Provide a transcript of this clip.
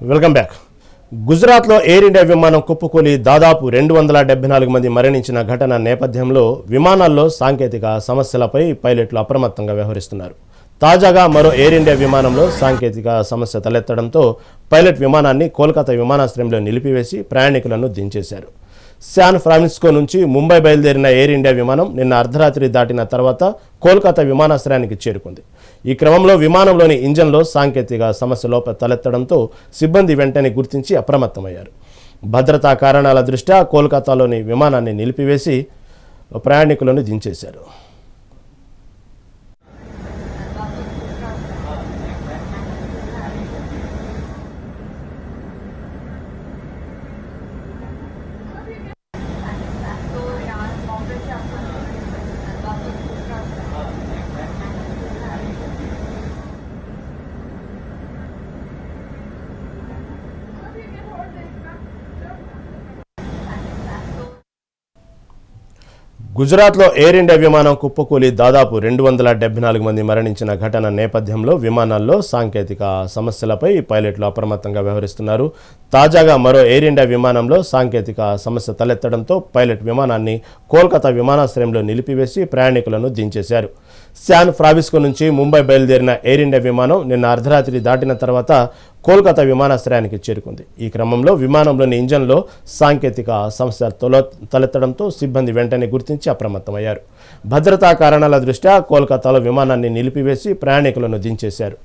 Welcome back. గుజరాత్లో air India విమానం కుప్పకూలి దాదాపు 274 మంది మరణించిన ఘటన నేపథ్యంలో విమానాల్లో సాంకేతిక సమస్యలపై పైలట్లు అప్రమత్తంగా వ్యవహరిస్తున్నారు. తాజాగా మరో ఎయిర్ ఇండియా విమానంలో సాంకేతిక సమస్య తలెత్తడంతో పైలట్ విమానాన్ని కోల్కతా విమానాశ్రయంలో నిలిపివేసి ప్రయాణికులను దించేశారు. శాన్ ఫ్రాన్సిస్కో నుంచి ముంబై బయలుదేరిన ఎయిర్ ఇండియా విమానం నిన్న అర్ధరాత్రి దాటిన తర్వాత కోల్కతా విమానాశ్రయానికి చేరుకుంది. ఈ క్రమంలో విమానంలోని ఇంజన్లో సాంకేతిక సమస్య తలెత్తడంతో సిబ్బంది వెంటనే గుర్తించి అప్రమత్తమయ్యారు. భద్రతా కారణాల దృష్ట్యా కోల్కతాలోని విమానాన్ని నిలిపివేసి ప్రయాణికులను దించేశారు. గుజరాత్లో ఎయిర్ ఇండియా విమానం కుప్పకూలి దాదాపు 274 మంది మరణించిన ఘటన నేపథ్యంలో విమానాల్లో సాంకేతిక సమస్యలపై పైలట్లు అప్రమత్తంగా వ్యవహరిస్తున్నారు. తాజాగా మరో ఎయిర్ ఇండియా విమానంలో సాంకేతిక సమస్య తలెత్తడంతో పైలట్ విమానాన్ని కోల్కతా విమానాశ్రయంలో నిలిపివేసి ప్రయాణికులను దించేశారు. శాన్ ఫ్రాన్సిస్కో నుంచి ముంబై బయలుదేరిన ఎయిర్ ఇండియా విమానం నిన్న అర్ధరాత్రి దాటిన తర్వాత కోల్కతా విమానాశ్రయానికి చేరుకుంది. ఈ క్రమంలో విమానంలోని ఇంజన్లో సాంకేతిక సమస్య తలెత్తడంతో సిబ్బంది వెంటనే గుర్తించి అప్రమత్తమయ్యారు. భద్రతా కారణాల దృష్ట్యా కోల్కతాలో విమానాన్ని నిలిపివేసి ప్రయాణికులను దించేశారు.